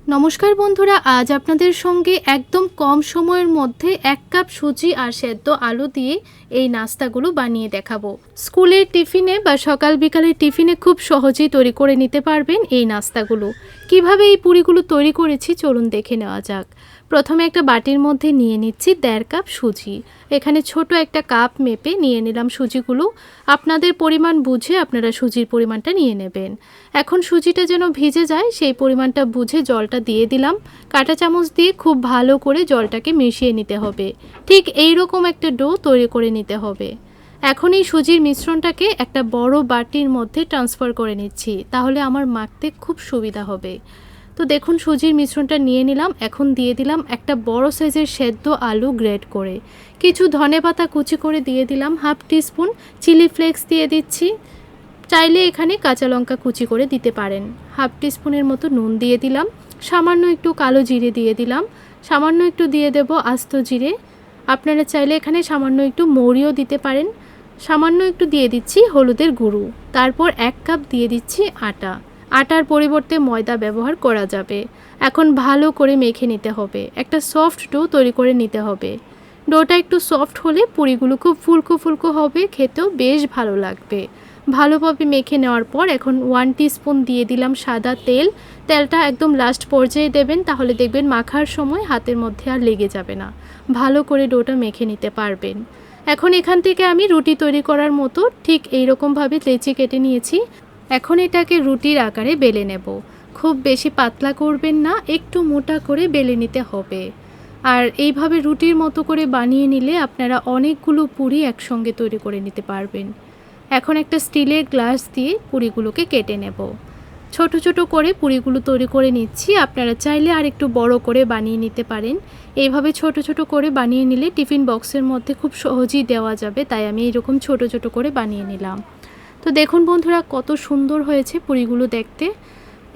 নমস্কার বন্ধুরা, আজ আপনাদের সঙ্গে একদম কম সময়ের মধ্যে 1 কাপ সুজি আর সেদ্ধ আলু দিয়ে এই নাস্তাগুলো বানিয়ে দেখাবো। স্কুলের টিফিনে বা সকাল বিকালের টিফিনে খুব সহজেই তৈরি করে নিতে পারবেন এই নাস্তাগুলো। কিভাবে এই পুরিগুলো তৈরি করেছি চলুন দেখে নেওয়া যাক। প্রথমে একটা বাটির মধ্যে নিয়ে নিচ্ছি 1.5 কাপ সুজি। এখানে ছোট একটা কাপ মেপে নিয়ে নিলাম সুজিগুলো। আপনাদের পরিমাণ বুঝে আপনারা সুজির পরিমাণটা নিয়ে নেবেন। এখন সুজিটা যেন ভিজে যায় সেই পরিমাণটা বুঝে জলটা দিয়ে দিলাম। কাঁটা চামচ দিয়ে খুব ভালো করে জলটাকে মিশিয়ে নিতে হবে। ঠিক এই রকম একটা ডো তৈরি করে নিতে হবে। এখন এই সুজির মিশ্রণটাকে একটা বড় বাটির মধ্যে ট্রান্সফার করে নিচ্ছি, তাহলে আমার মাখতে খুব সুবিধা হবে। তো দেখুন সুজির মিশ্রণটা নিয়ে নিলাম। এখন দিয়ে দিলাম একটা বড় সাইজের সেদ্ধ আলু গ্রেট করে, কিছু ধনেপাতা কুচি করে দিয়ে দিলাম, হাফ টিস্পুন চিলি ফ্লেক্স দিয়ে দিচ্ছি, চাইলে এখানে কাঁচা লঙ্কা কুচি করে দিতে পারেন, হাফ টিস্পুনের মতো নুন দিয়ে দিলাম, সামান্য একটু কালো জিরে দিয়ে দিলাম, সামান্য একটু দিয়ে দেব আস্ত জিরে, আপনারা চাইলে এখানে সামান্য একটু মৌরিও দিতে পারেন, সামান্য একটু দিয়ে দিচ্ছি হলুদের গুঁড়ো, তারপর 1 কাপ দিয়ে দিচ্ছি আটা। আটার পরিবর্তে ময়দা ব্যবহার করা যাবে। এখন ভালো করে মেখে নিতে হবে, একটা সফট ডো তৈরি করে নিতে হবে। ডোটা একটু সফট হলে পুরিগুলো খুব ফুলকো ফুলকো হবে, খেতেও বেশ ভালো লাগবে। ভালোভাবে মেখে নেওয়ার পর এখন 1 টিস্পুন দিয়ে দিলাম সাদা তেল। তেলটা একদম লাস্ট পর্যায়ে দেবেন, তাহলে দেখবেন মাখার সময় হাতের মধ্যে আর লেগে যাবে না। ভালো করে ডোটা মেখে নিতে পারবেন। এখন এখান থেকে আমি রুটি তৈরি করার মতো ঠিক এইরকমভাবে লেচি কেটে নিয়েছি। এখন এটাকে রুটির আকারে বেলে নেব। খুব বেশি পাতলা করবেন না, একটু মোটা করে বেলে নিতে হবে। আর এইভাবে রুটির মতো করে বানিয়ে নিলে আপনারা অনেকগুলো পুরি একসঙ্গে তৈরি করে নিতে পারবেন। এখন একটা স্টিলের গ্লাস দিয়ে পুরিগুলোকে কেটে নেব। ছোট ছোট করে পুরিগুলো তৈরি করে নিচ্ছি। আপনারা চাইলে আর একটু বড় করে বানিয়ে নিতে পারেন। এইভাবে ছোট ছোট করে বানিয়ে নিলে টিফিন বক্সের মধ্যে খুব সহজেই দেওয়া যাবে, তাই আমি এরকম ছোট ছোট করে বানিয়ে নিলাম। তো দেখুন বন্ধুরা কত সুন্দর হয়েছে পুরিগুলো দেখতে।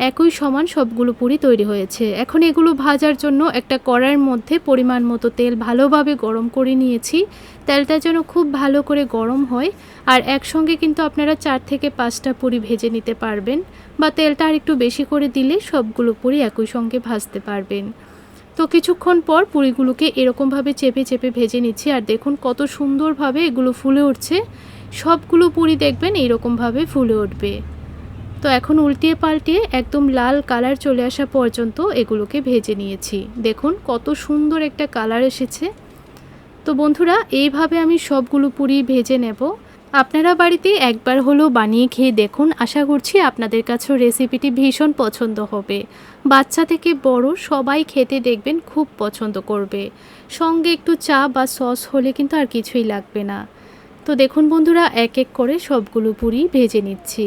একই সমান সবগুলো পুরি তৈরি হয়েছে। এখন এগুলো ভাজার জন্য একটা কড়াইয়ের মধ্যে পরিমাণ মতো তেল ভালোভাবে গরম করে নিয়েছি। তেলটা যেন খুব ভালো করে গরম হয়। আর একসঙ্গে কিন্তু আপনারা 4 থেকে 5টা পুরি ভেজে নিতে পারবেন, বা তেলটা আর একটু বেশি করে দিলে সবগুলো পুরি একই সঙ্গে ভাজতে পারবেন। তো কিছুক্ষণ পর পুরিগুলোকে এরকমভাবে চেপে চেপে ভেজে নিচ্ছি। আর দেখুন কত সুন্দরভাবে এগুলো ফুলে উঠছে। সবগুলো পুরি দেখবেন এইরকমভাবে ফুলে উঠবে। তো এখন উল্টিয়ে পাল্টিয়ে একদম লাল কালার চলে আসা পর্যন্ত এগুলোকে ভেজে নিয়েছি। দেখুন কত সুন্দর একটা কালার এসেছে। তো বন্ধুরা এইভাবে আমি সবগুলো পুরি ভেজে নেব। আপনারা বাড়িতে একবার হলেও বানিয়ে খেয়ে দেখুন, আশা করছি আপনাদের কাছেও রেসিপিটি ভীষণ পছন্দ হবে। বাচ্চা থেকে বড় সবাই খেতে দেখবেন খুব পছন্দ করবে। সঙ্গে একটু চা বা সস হলে কিন্তু আর কিছুই লাগবে না। তো দেখুন বন্ধুরা এক এক করে সবগুলো পুরি ভেজে নিচ্ছি।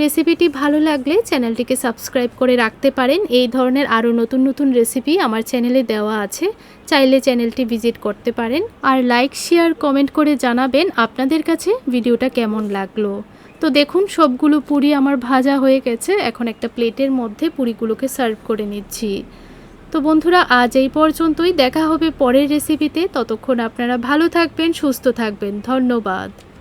রেসিপিটি ভালো লাগলে চ্যানেলটিকে সাবস্ক্রাইব করে রাখতে পারেন। এই ধরনের আরও নতুন নতুন রেসিপি আমার চ্যানেলে দেওয়া আছে, চাইলে চ্যানেলটি ভিজিট করতে পারেন। আর লাইক শেয়ার কমেন্ট করে জানাবেন আপনাদের কাছে ভিডিওটা কেমন লাগলো। তো দেখুন সবগুলো পুরি আমার ভাজা হয়ে গেছে। এখন একটা প্লেটের মধ্যে পুরিগুলোকে সার্ভ করে নিচ্ছি। তো বন্ধুরা আজ এই পর্যন্তই, দেখা হবে পরের রেসিপিতে। ততক্ষণ আপনারা ভালো থাকবেন, সুস্থ থাকবেন। ধন্যবাদ।